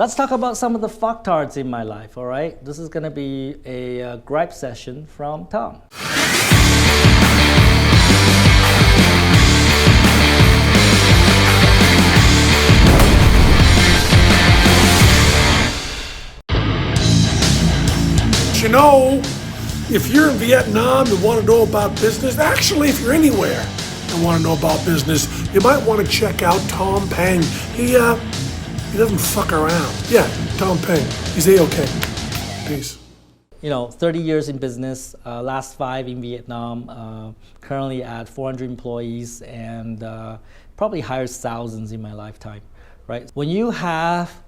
Let's talk about some of the fucktards in my life, all right? This is going to be a gripe session from Tom. You know, if you're in Vietnam and want to know about business, actually, if you're anywhere and want to know about business, you might want to check out Tom Peng. He doesn't fuck around. Yeah, Tom Peng. He's A-okay. Peace. 30 years in business, last 5 in Vietnam, currently at 400 employees, and probably hired thousands in my lifetime, right? When you have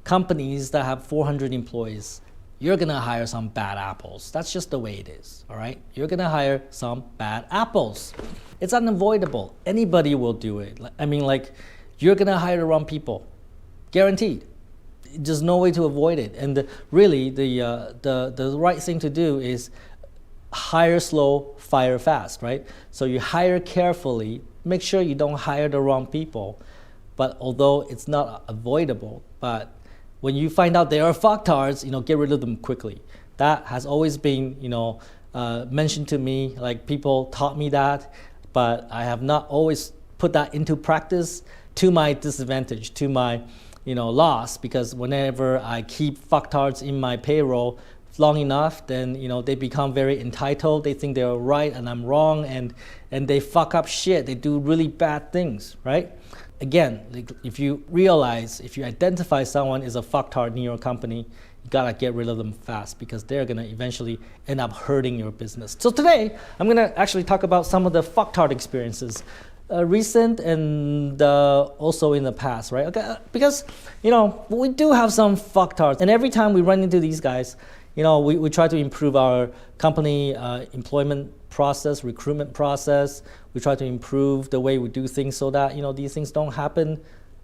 companies that have 400 employees, you're gonna hire some bad apples. That's just the way it is, all right? You're gonna hire some bad apples. It's unavoidable. Anybody will do it. You're gonna hire the wrong people, guaranteed. There's no way to avoid it. And really, the right thing to do is hire slow, fire fast, right? So you hire carefully, make sure you don't hire the wrong people. But although it's not avoidable, but when you find out they are fucktards, get rid of them quickly. That has always been, mentioned to me. Like, people taught me that, but I have not always put that into practice, to my disadvantage, to my, loss. Because whenever I keep fucktards in my payroll long enough, then they become very entitled. They think they're right and I'm wrong, and they fuck up shit. They do really bad things, right? Again, if you identify someone is a fucktard in your company, you gotta get rid of them fast, because they're gonna eventually end up hurting your business. So today, I'm gonna actually talk about some of the fucktard experiences, recent and also in the past, right? Okay, because we do have some fucktards, and every time we run into these guys, we try to improve our company employment process, recruitment process. We try to improve the way we do things so that these things don't happen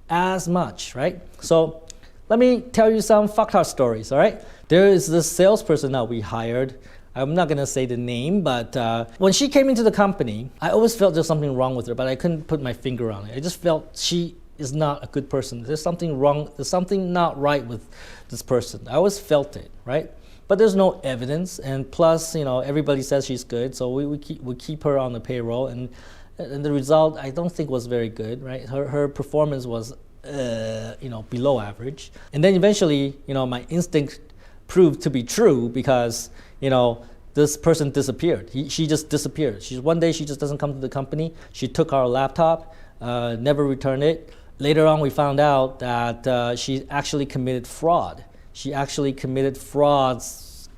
as much, right? So let me tell you some fucktard stories, all right? There is this salesperson that we hired. I'm not gonna say the name, but when she came into the company, I always felt there's something wrong with her, but I couldn't put my finger on it. I just felt she is not a good person. There's something wrong, there's something not right with this person. I always felt it, right? But there's no evidence, and plus, everybody says she's good, so we keep her on the payroll, and the result I don't think was very good, right? Her performance was, below average, and then eventually, my instinct proved to be true, because this person disappeared. She just disappeared. One day she just doesn't come to the company. She took our laptop, never returned it. Later on, we found out that she actually committed fraud. She actually committed frauds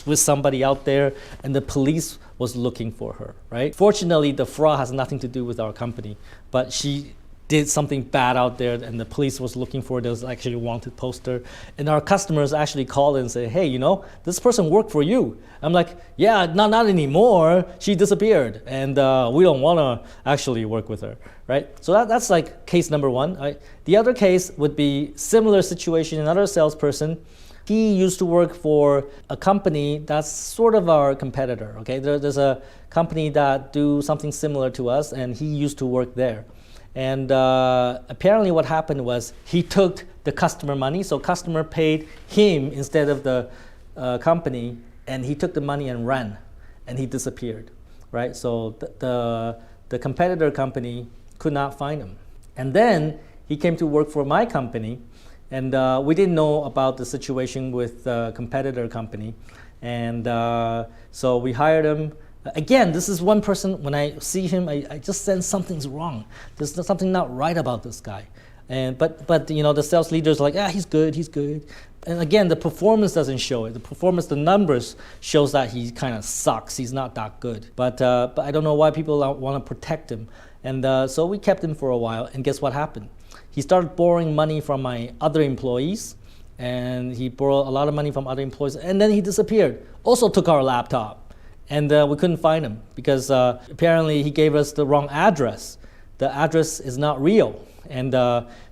with somebody out there, and the police was looking for her, right? Fortunately, the fraud has nothing to do with our company, but she did something bad out there, and the police was looking for her. There was actually a wanted poster, and our customers actually called and said, hey, this person worked for you. I'm like, yeah, not anymore. She disappeared, and we don't want to actually work with her, right? So that's like case number one. Right? The other case would be similar situation, another salesperson. He used to work for a company that's sort of our competitor, okay? There's a company that do something similar to us, and he used to work there. And apparently what happened was he took the customer money, so customer paid him instead of the company, and he took the money and ran, and he disappeared, right? So the competitor company could not find him. And then he came to work for my company, and we didn't know about the situation with the competitor company. And so we hired him. Again, this is one person, when I see him, I just sense something's wrong. There's something not right about this guy. But the sales leader's like, he's good. And again, the performance doesn't show it. The numbers shows that he kind of sucks. He's not that good. But I don't know why people want to protect him. And so we kept him for a while, and guess what happened? He started borrowing money from my other employees, and he borrowed a lot of money from other employees, and then he disappeared. Also took our laptop. And we couldn't find him because apparently he gave us the wrong address. The address is not real. And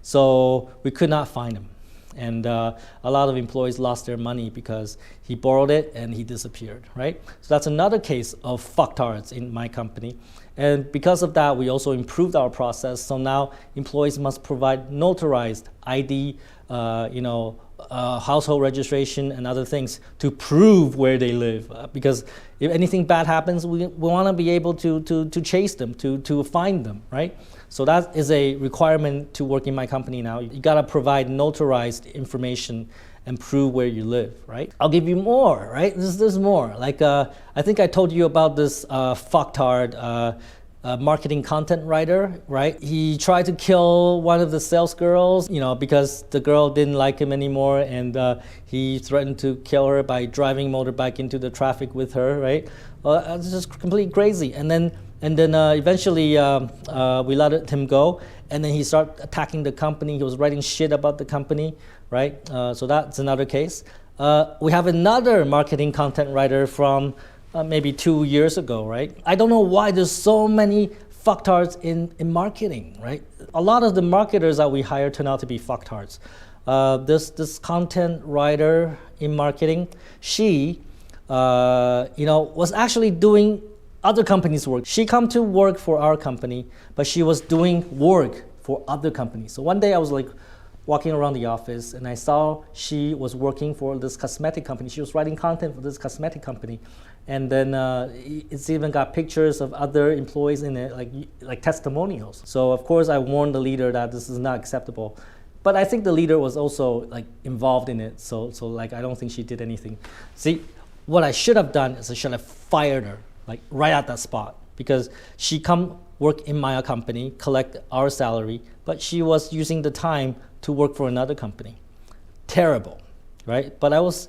so we could not find him. And a lot of employees lost their money because he borrowed it and he disappeared, right? So that's another case of fucktards in my company. And because of that, we also improved our process. So now employees must provide notarized ID household registration and other things to prove where they live. Because if anything bad happens, we want to be able to chase them, to find them, right? So that is a requirement to work in my company now. You got to provide notarized information and prove where you live, right? I'll give you more, right? There's more. Like, I think I told you about this fucktard marketing content writer, right? He tried to kill one of the sales girls, because the girl didn't like him anymore, and he threatened to kill her by driving motorbike into the traffic with her, right? It's just completely crazy. And then eventually we let him go, and then he started attacking the company. He was writing shit about the company, right? So that's another case. We have another marketing content writer from maybe 2 years ago, right? I don't know why there's so many fucktards in marketing, right? A lot of the marketers that we hire turn out to be fucktards. This content writer in marketing, she was actually doing other companies' work. She come to work for our company, but she was doing work for other companies. So one day I was like walking around the office, and I saw she was working for this cosmetic company. She was writing content for this cosmetic company. And then it's even got pictures of other employees in it, like testimonials. So of course I warned the leader that this is not acceptable. But I think the leader was also like involved in it. So like I don't think she did anything. See, what I should have done is I should have fired her, like right at that spot, because she come work in my company, collect our salary, but she was using the time to work for another company. Terrible, right? But I was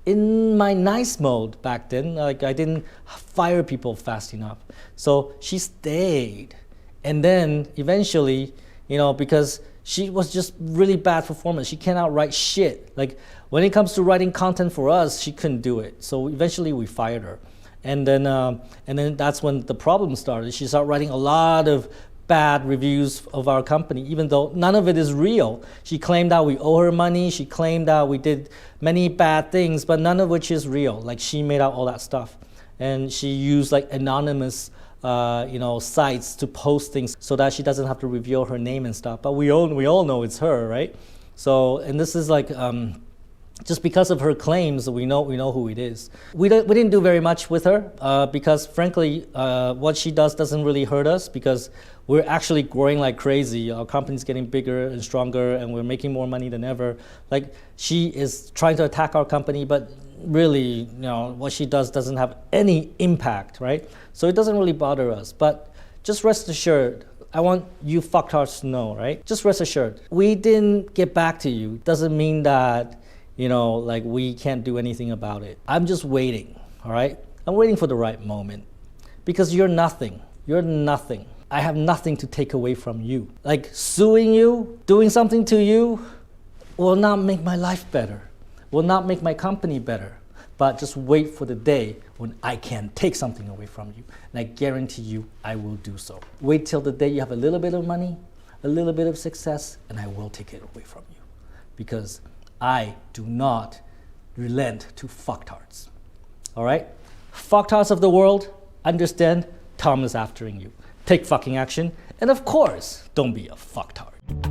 in my nice mode back then. Like I didn't fire people fast enough. So she stayed. And then eventually, because she was just really bad performance. She cannot write shit. Like when it comes to writing content for us, she couldn't do it. So eventually we fired her. And then that's when the problem started. She started writing a lot of bad reviews of our company, even though none of it is real. She claimed that we owe her money. She claimed that we did many bad things, but none of which is real. Like she made out all that stuff. And she used like anonymous sites to post things so that she doesn't have to reveal her name and stuff. But we all know it's her, right? So, and this is like, just because of her claims, we know who it is. We didn't do very much with her because frankly, what she does doesn't really hurt us because we're actually growing like crazy. Our company's getting bigger and stronger, and we're making more money than ever. Like she is trying to attack our company, but really, what she does doesn't have any impact, right? So it doesn't really bother us. But just rest assured, I want you fucktards to know, right? Just rest assured, we didn't get back to you. Doesn't mean that like we can't do anything about it. I'm just waiting, all right? I'm waiting for the right moment because you're nothing. You're nothing. I have nothing to take away from you. Like suing you, doing something to you will not make my life better, will not make my company better. But just wait for the day when I can take something away from you. And I guarantee you I will do so. Wait till the day you have a little bit of money, a little bit of success, and I will take it away from you. Because I do not relent to fucktards. All right? Fucktards of the world, understand Tom is after you. Take fucking action. And of course, don't be a fucktard.